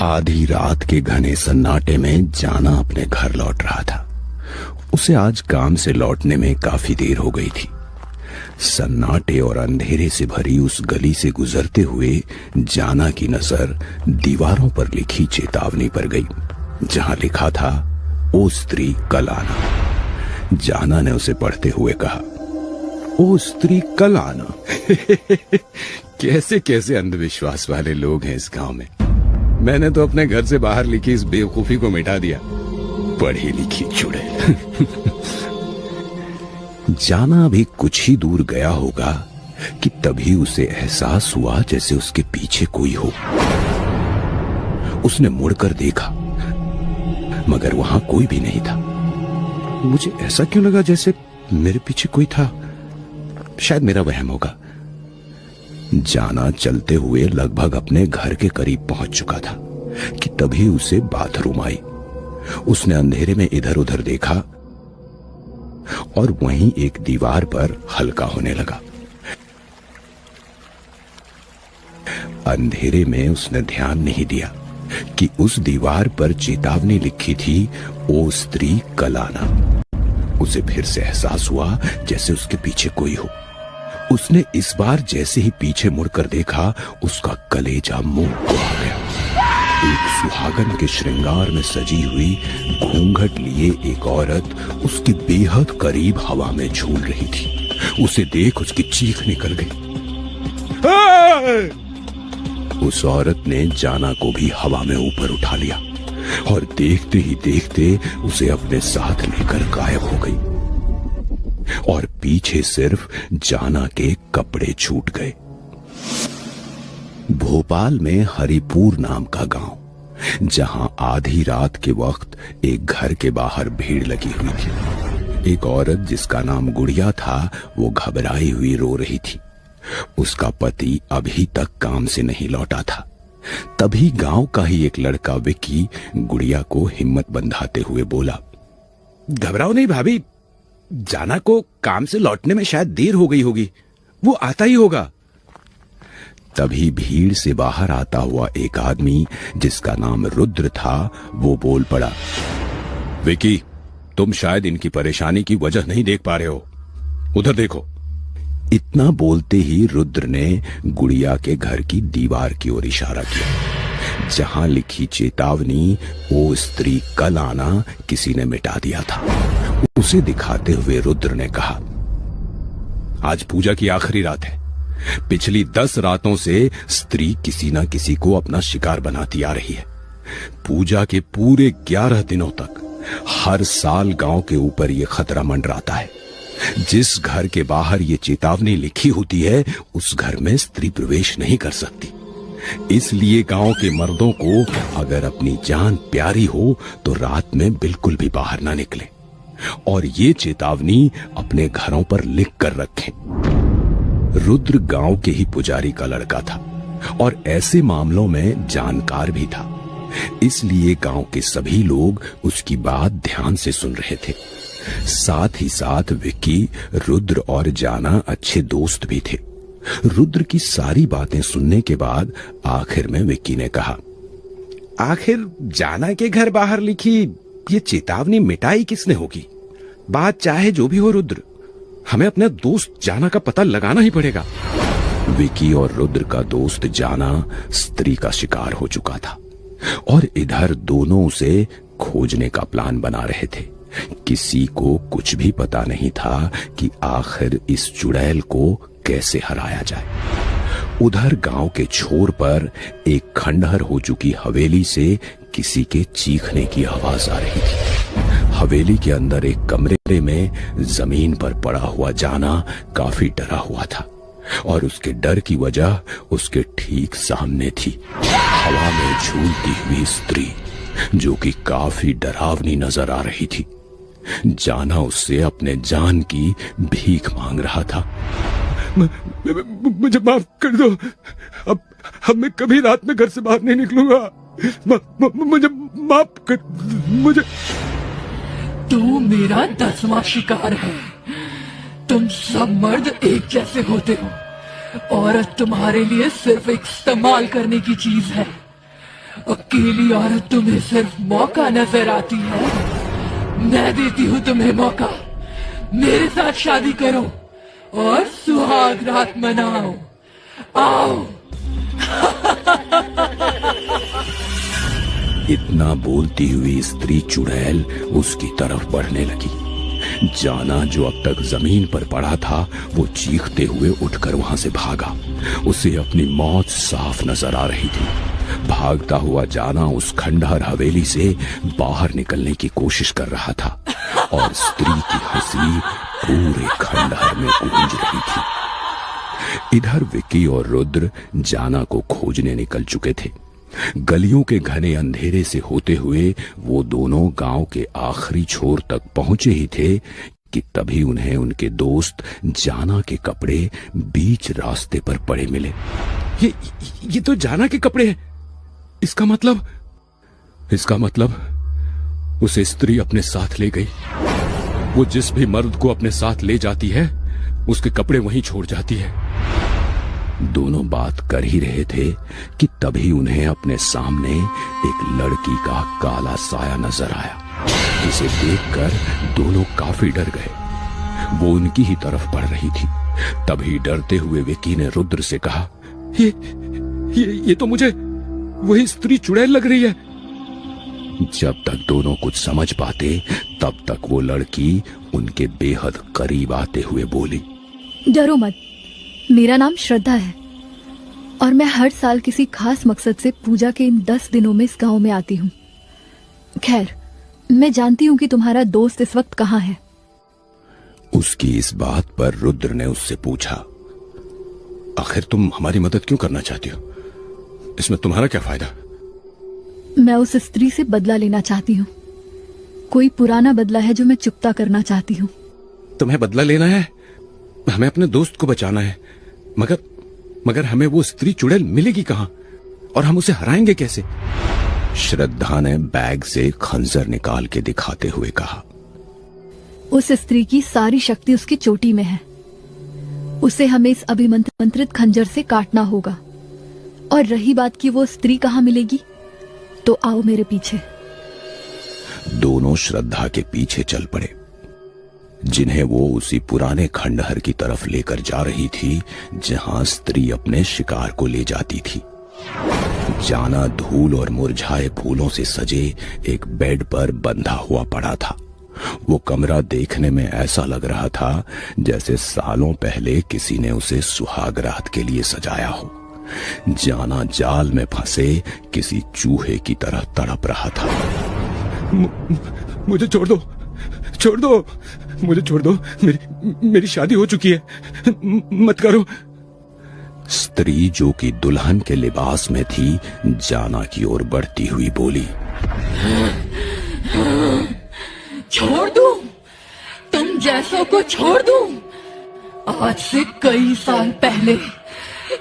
आधी रात के घने सन्नाटे में जाना अपने घर लौट रहा था। उसे आज काम से लौटने में काफी देर हो गई थी। सन्नाटे और अंधेरे से भरी उस गली से गुजरते हुए जाना की नजर दीवारों पर लिखी चेतावनी पर गई, जहां लिखा था, ओ स्त्री कल आना। जाना ने उसे पढ़ते हुए कहा, ओ स्त्री कल आना। कैसे कैसे अंधविश्वास वाले लोग हैं इस गांव में। मैंने तो अपने घर से बाहर लिखी इस बेवकूफी को मिटा दिया। पढ़ी लिखी चुड़ैल। जाना अभी कुछ ही दूर गया होगा कि तभी उसे एहसास हुआ जैसे उसके पीछे कोई हो। उसने मुड़कर देखा, मगर वहां कोई भी नहीं था। मुझे ऐसा क्यों लगा जैसे मेरे पीछे कोई था? शायद मेरा वहम होगा। जाना चलते हुए लगभग अपने घर के करीब पहुंच चुका था कि तभी उसे बाथरूम आई। उसने अंधेरे में इधर उधर देखा और वहीं एक दीवार पर हल्का होने लगा। अंधेरे में उसने ध्यान नहीं दिया कि उस दीवार पर चेतावनी लिखी थी, ओ स्त्री कल आना। उसे फिर से एहसास हुआ जैसे उसके पीछे कोई हो। उसने इस बार जैसे ही पीछे मुड़कर देखा, उसका कलेजा मुंह को आ गया। एक सुहागन के श्रृंगार में सजी हुई घूंघट लिए एक औरत उसके बेहद करीब हवा में झूल रही थी। उसे देख उसकी चीख निकल गई। उस औरत ने जाना को भी हवा में ऊपर उठा लिया और देखते ही देखते उसे अपने साथ लेकर गायब हो गई और पीछे सिर्फ जाना के कपड़े छूट गए। भोपाल में हरिपुर नाम का गांव, जहां आधी रात के वक्त एक घर के बाहर भीड़ लगी हुई थी। एक औरत जिसका नाम गुड़िया था, वो घबराई हुई रो रही थी। उसका पति अभी तक काम से नहीं लौटा था। तभी गांव का ही एक लड़का विक्की गुड़िया को हिम्मत बंधाते हुए बोला, घबराओ नहीं भाभी, जाना को काम से लौटने में शायद देर हो गई होगी, वो आता ही होगा। तभी भीड़ से बाहर आता हुआ एक आदमी जिसका नाम रुद्र था, वो बोल पड़ा, विकी, तुम शायद इनकी परेशानी की वजह नहीं देख पा रहे हो, उधर देखो। इतना बोलते ही रुद्र ने गुड़िया के घर की दीवार की ओर इशारा किया, जहां लिखी चेतावनी, ओ स्त्री कल आना, किसी ने मिटा दिया था। उसे दिखाते हुए रुद्र ने कहा, आज पूजा की आखिरी रात है। पिछली 10 रातों से स्त्री किसी ना किसी को अपना शिकार बनाती आ रही है। पूजा के पूरे 11 दिनों तक हर साल गांव के ऊपर यह खतरा मंडराता है। जिस घर के बाहर ये चेतावनी लिखी होती है, उस घर में स्त्री प्रवेश नहीं कर सकती। इसलिए गांव के मर्दों को अगर अपनी जान प्यारी हो तो रात में बिल्कुल भी बाहर ना निकले और ये चेतावनी अपने घरों पर लिख कर रखें। रुद्र गांव के ही पुजारी का लड़का था और ऐसे मामलों में जानकार भी था। इसलिए गांव के सभी लोग उसकी बात ध्यान से सुन रहे थे। साथ ही साथ विक्की, रुद्र और जाना अच्छे दोस्त भी थे। रुद्र की सारी बातें सुनने के बाद आखिर में विक्की ने कहा, आखिर जाना के घर बाहर लिखी ये चेतावनी मिटाई किसने होगी? बात चाहे जो भी हो रुद्र, हमें अपने दोस्त जाना का पता लगाना ही पड़ेगा। विकी और रुद्र का दोस्त जाना स्त्री का शिकार हो चुका था और इधर दोनों उसे खोजने का प्लान बना रहे थे। किसी को कुछ भी पता नहीं था कि आखिर इस चुड़ैल को कैसे हराया जाए। उधर गांव के छोर पर एक खंडहर हो चुकी हवेली से किसी के चीखने की आवाज आ रही थी। हवेली के अंदर एक कमरे में जमीन पर पड़ा हुआ जाना काफी डरा हुआ था और उसके डर की वजह उसके ठीक सामने थी हवा में झूलती हुई स्त्री, जो कि काफी डरावनी नजर आ रही थी। जाना उससे अपने जान की भीख मांग रहा था। मुझे माफ कर दो, अब मैं कभी रात में घर से बाहर नहीं निकलूंगा। मुझे माफ कर, मुझे। तू मेरा 10वां शिकार है। तुम सब मर्द एक जैसे होते हो। औरत तुम्हारे लिए सिर्फ एक इस्तेमाल करने की चीज है। अकेली औरत तुम्हें सिर्फ मौका नजर आती है। मैं देती हूँ तुम्हें मौका। मेरे साथ शादी करो और सुहाग रात मनाओ। आओ। इतना बोलती हुई स्त्री चुड़ैल उसकी तरफ बढ़ने लगी। जाना, जो अब तक जमीन पर पड़ा था, वो चीखते हुए उठकर वहां से भागा। उसे अपनी मौत साफ नजर आ रही थी। भागता हुआ जाना उस खंडहर हवेली से बाहर निकलने की कोशिश कर रहा था और स्त्री की हंसी पूरे खंडहर में गूंज रही थी। इधर विक्की और रुद्र जाना को खोजने निकल चुके थे। गलियों के घने अंधेरे से होते हुए वो दोनों गांव के आखिरी छोर तक पहुंचे ही थे कि तभी उन्हें उनके दोस्त जाना के कपड़े बीच रास्ते पर पड़े मिले। ये तो जाना के कपड़े हैं। इसका मतलब उसे स्त्री अपने साथ ले गई। वो जिस भी मर्द को अपने साथ ले जाती है, उसके कपड़े वहीं छोड़ जाती है। दोनों बात कर ही रहे थे कि तभी उन्हें अपने सामने एक लड़की का काला साया नजर आया। इसे देखकर दोनों काफी डर गए। वो उनकी ही तरफ बढ़ रही थी। तभी डरते हुए विक्की ने रुद्र से कहा, ये तो मुझे वही स्त्री चुड़ैल लग रही है। जब तक दोनों कुछ समझ पाते, तब तक वो लड़की उनके बेहद करीब आते हुए बोली, डरो मत, मेरा नाम श्रद्धा है और मैं हर साल किसी खास मकसद से पूजा के इन 10 दिनों में इस गांव में आती हूँ। खैर, मैं जानती हूँ कि तुम्हारा दोस्त इस वक्त कहाँ है। उसकी इस बात पर रुद्र ने उससे पूछा, आखिर तुम हमारी मदद क्यों करना चाहती हो? इसमें तुम्हारा क्या फायदा? मैं उस स्त्री से बदला लेना चाहती हूँ। कोई पुराना बदला है जो मैं चुकता करना चाहती हूँ। तुम्हें बदला लेना है? हमें अपने दोस्त को बचाना है। मगर हमें वो स्त्री चुड़ैल मिलेगी कहां और हम उसे हराएंगे कैसे? श्रद्धा ने बैग से खंजर निकाल के दिखाते हुए कहा, उस स्त्री की सारी शक्ति उसकी चोटी में है। उसे हमें इस अभिमंत्रित खंजर से काटना होगा। और रही बात कि वो स्त्री कहां मिलेगी, तो आओ मेरे पीछे। दोनों श्रद्धा के पीछे चल पड़े, जिन्हें वो उसी पुराने खंडहर की तरफ लेकर जा रही थी जहां स्त्री अपने शिकार को ले जाती थी। जाना धूल और मुरझाए फूलों से सजे एक बेड पर बंधा हुआ पड़ा था। वो कमरा देखने में ऐसा लग रहा था जैसे सालों पहले किसी ने उसे सुहाग रात के लिए सजाया हो। जाना जाल में फंसे किसी चूहे की तरह तड़प रहा था। मुझे छोड़ दो, मुझे छोड़ दो। मेरी शादी हो चुकी है, मत करो। स्त्री, जो कि दुल्हन के लिबास में थी, जाना की ओर बढ़ती हुई बोली, छोड़ दूं? तुम जैसों को छोड़ दूं? आज से कई साल पहले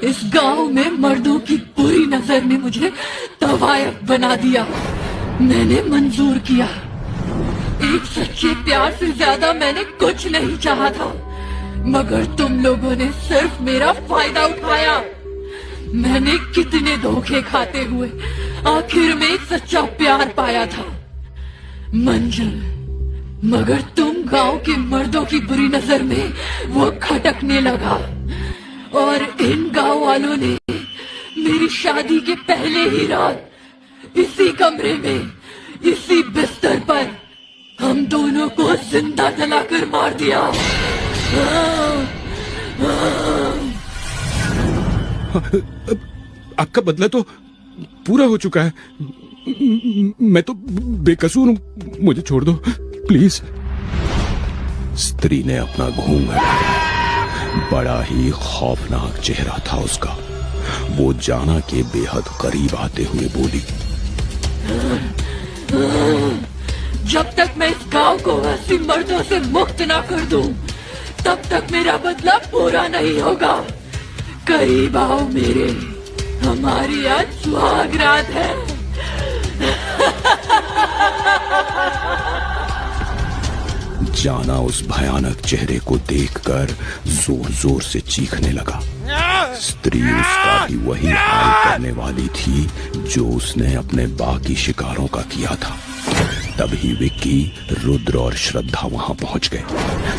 इस गांव में मर्दों की बुरी नजर ने मुझे तवायफ बना दिया। मैंने मंजूर किया। एक सच्चे प्यार से ज्यादा मैंने कुछ नहीं चाहा था, मगर तुम लोगों ने सिर्फ मेरा फायदा उठाया। मैंने कितने धोखे खाते हुए आखिर में एक सच्चा प्यार पाया था, मंजिल। मगर तुम गांव के मर्दों की बुरी नजर में वो खटकने लगा और इन गांव वालों ने मेरी शादी के पहले ही रात इसी कमरे में, इसी बिस्तर पर हम दोनों को जिंदा जलाकर मार दिया। आपका बदला तो पूरा हो चुका है। मैं तो बेकसूर हूं, मुझे छोड़ दो प्लीज। स्त्री ने अपना घूंघट हटाया। बड़ा ही खौफनाक चेहरा था उसका। वो जाना के बेहद करीब आते हुए बोली, जब तक मैं इस गांव को ऐसी मर्दों से मुक्त ना कर दूं, तब तक मेरा बदला पूरा नहीं होगा। करीब आओ मेरे, हमारी आज सुहाग रात है। जाना उस भयानक चेहरे को देखकर जोर जोर से चीखने लगा। स्त्री उसका भी वही हाल करने वाली थी जो उसने अपने बाकी शिकारों का किया था। तभी विक्की, रुद्र और श्रद्धा वहां पहुंच गए,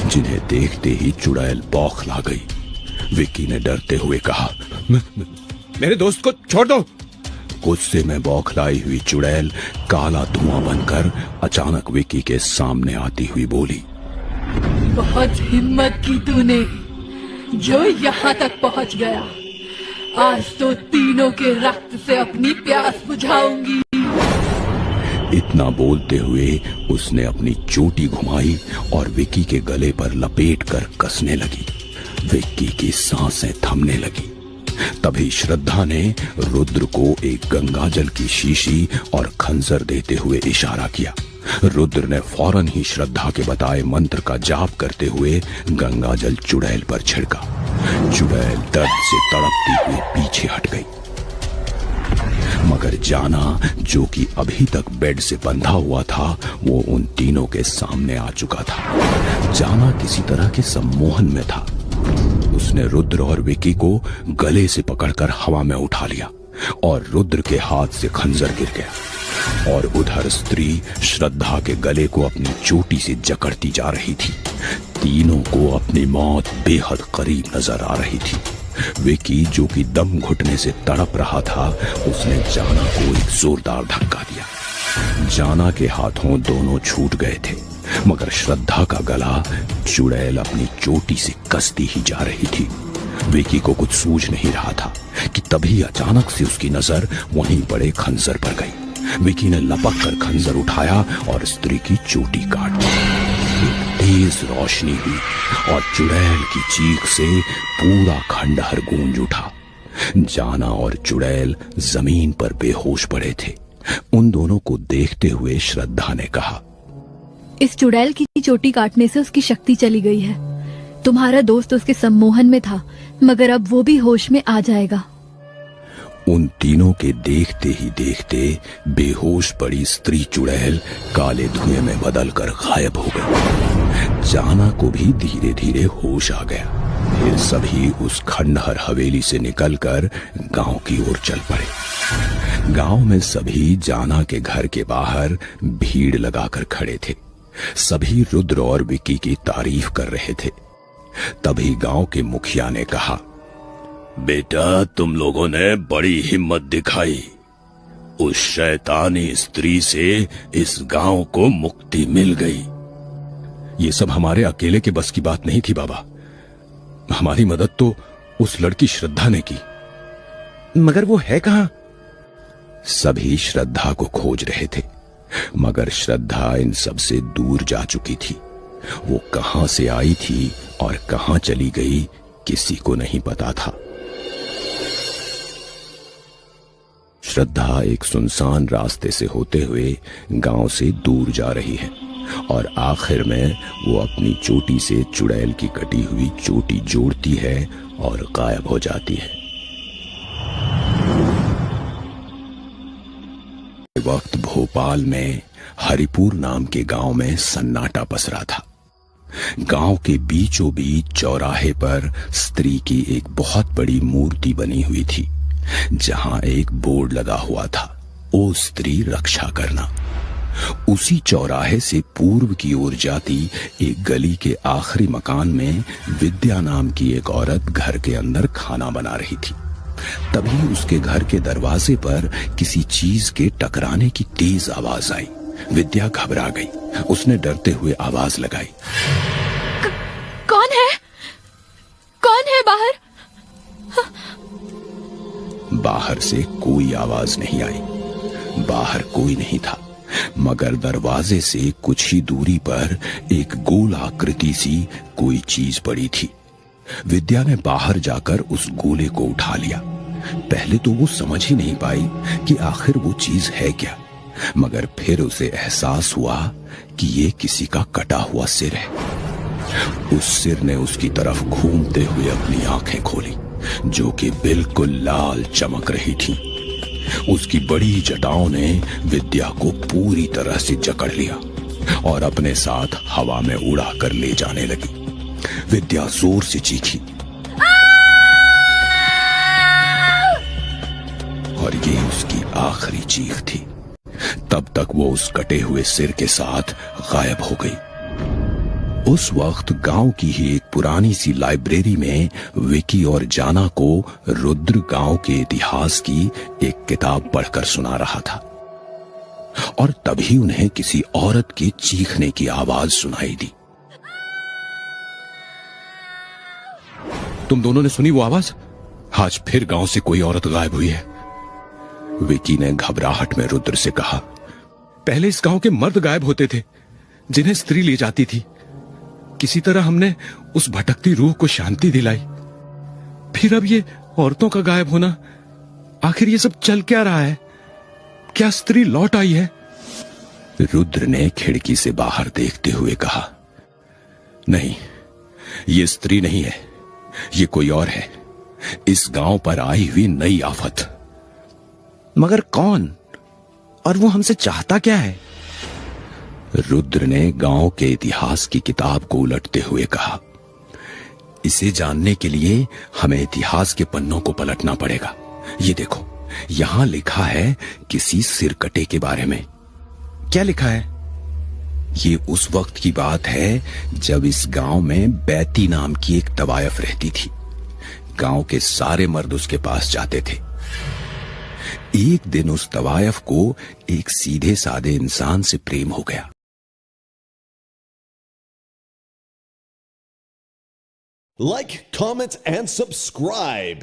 जिन्हें देखते ही चुड़ैल बौखला गई। विक्की ने डरते हुए कहा, मेरे दोस्त को छोड़ दो। गुस्से में बौखलाई हुई चुड़ैल काला धुआं बनकर अचानक विक्की के सामने आती हुई बोली, बहुत हिम्मत की तूने, जो यहाँ तक पहुँच गया। आज तो तीनों के रक्त से अपनी प्यास बुझाऊंगी। इतना बोलते हुए उसने अपनी चोटी घुमाई और विक्की के गले पर लपेट कर कसने लगी। विक्की की सांसें थमने लगी। तभी श्रद्धा ने रुद्र को एक गंगाजल की शीशी और खंजर देते हुए इशारा किया। रुद्र ने फौरन ही श्रद्धा के बताए मंत्र का जाप करते हुए गंगाजल चुड़ैल पर छिड़का। चुड़ैल दर्द से तड़पती हुई पीछे हट गई, मगर जाना, जो कि अभी तक बेड से बंधा हुआ था, वो उन तीनों के सामने आ चुका था। जाना किसी तरह के सम्मोहन में था। उसने रुद्र और विक्की को गले से पकड़कर हवा में उठा लिया और रुद्र के हाथ से खंजर गिर गया और उधर स्त्री श्रद्धा के गले को अपनी चोटी से जकड़ती जा रही थी। तीनों को अपनी मौत बेहद करीब नजर आ रही थी। विक्की, जो कि दम घुटने से तड़प रहा था, उसने जाना को एक जोरदार धक्का दिया। जाना के हाथों दोनों छूट गए थे, मगर श्रद्धा का गला चुड़ैल अपनी चोटी से कसती ही जा रही थी। विक्की को कुछ सूझ नहीं रहा था कि तभी अचानक से उसकी नजर वहीं पड़े खंजर पर गई। विक्की ने लपक कर खंजर उठाया और स्त्री की चोटी काट दी। एक तेज रोशनी हुई और चुड़ैल की चीख से पूरा खंडहर गूंज उठा। जाना और चुड़ैल जमीन पर बेहोश पड़े थे। उन दोनों को देखते हुए श्रद्धा ने कहा, इस चुड़ैल की चोटी काटने से उसकी शक्ति चली गई है। तुम्हारा दोस्त उसके सम्मोहन में था, मगर अब वो भी होश में आ जाएगा। उन तीनों के देखते ही देखते बेहोश पड़ी स्त्री चुड़ैल काले धुएं में बदलकर गायब हो गई। जाना को भी धीरे धीरे होश आ गया। फिर सभी उस खंडहर हवेली से निकलकर गांव की ओर चल पड़े। गांव में सभी जाना के घर के बाहर भीड़ लगाकर खड़े थे। सभी रुद्र और विक्की की तारीफ कर रहे थे। तभी गांव के मुखिया ने कहा, बेटा, तुम लोगों ने बड़ी हिम्मत दिखाई। उस शैतानी स्त्री से इस गांव को मुक्ति मिल गई। ये सब हमारे अकेले के बस की बात नहीं थी बाबा। हमारी मदद तो उस लड़की श्रद्धा ने की। मगर वो है कहां? सभी श्रद्धा को खोज रहे थे, मगर श्रद्धा इन सब से दूर जा चुकी थी। वो कहां से आई थी और कहां चली गई, किसी को नहीं पता था। श्रद्धा एक सुनसान रास्ते से होते हुए गांव से दूर जा रही है और आखिर में वो अपनी चोटी से चुड़ैल की कटी हुई चोटी जोड़ती है और गायब हो जाती है। वक्त भोपाल में हरिपुर नाम के गांव में सन्नाटा पसरा था। गांव के बीचों बीच चौराहे पर स्त्री की एक बहुत बड़ी मूर्ति बनी हुई थी, जहां एक बोर्ड लगा हुआ था, ओ स्त्री रक्षा करना। उसी चौराहे से पूर्व की ओर जाती एक गली के आखिरी मकान में विद्या नाम की एक औरत घर के अंदर खाना बना रही थी। तभी उसके घर के दरवाजे पर किसी चीज के टकराने की तेज आवाज आई। विद्या घबरा गई। उसने डरते हुए आवाज लगाई, कौन है? कौन है बाहर? बाहर से कोई आवाज नहीं आई। बाहर कोई नहीं था, मगर दरवाजे से कुछ ही दूरी पर एक गोल आकृति सी कोई चीज पड़ी थी। विद्या ने बाहर जाकर उस गोले को उठा लिया। पहले तो वो समझ ही नहीं पाई कि आखिर वो चीज है क्या, मगर फिर उसे एहसास हुआ कि ये किसी का कटा हुआ सिर है। उस सिर ने उसकी तरफ घूमते हुए अपनी आंखें खोली, जो कि बिल्कुल लाल चमक रही थी। उसकी बड़ी जटाओं ने विद्या को पूरी तरह से जकड़ लिया और अपने साथ हवा में उड़ाकर ले जाने लगी। विद्या जोर से चीखी, और ये उसकी आखिरी चीख थी। तब तक वो उस कटे हुए सिर के साथ गायब हो गई। उस वक्त गांव की ही एक पुरानी सी लाइब्रेरी में विकी और जाना को रुद्र गांव के इतिहास की एक किताब पढ़कर सुना रहा था और तभी उन्हें किसी औरत के चीखने की आवाज सुनाई दी। तुम दोनों ने सुनी वो आवाज? आज फिर गांव से कोई औरत गायब हुई है। विकी ने घबराहट में रुद्र से कहा, पहले इस गांव के मर्द गायब होते थे जिन्हें स्त्री ले जाती थी। किसी तरह हमने उस भटकती रूह को शांति दिलाई। फिर अब ये औरतों का गायब होना, आखिर ये सब चल क्या रहा है? क्या स्त्री लौट आई है? रुद्र ने खिड़की से बाहर देखते हुए कहा, नहीं, ये स्त्री नहीं है, ये कोई और है। इस गांव पर आई हुई नई आफत। मगर कौन? और वो हमसे चाहता क्या है? रुद्र ने गांव के इतिहास की किताब को उलटते हुए कहा, इसे जानने के लिए हमें इतिहास के पन्नों को पलटना पड़ेगा। ये देखो, यहां लिखा है किसी सिरकटे के बारे में। क्या लिखा है? ये उस वक्त की बात है जब इस गांव में बैती नाम की एक तवायफ रहती थी। गांव के सारे मर्द उसके पास जाते थे। एक दिन उस तवायफ को एक सीधे साधे इंसान से प्रेम हो गया। Like, comment, and subscribe.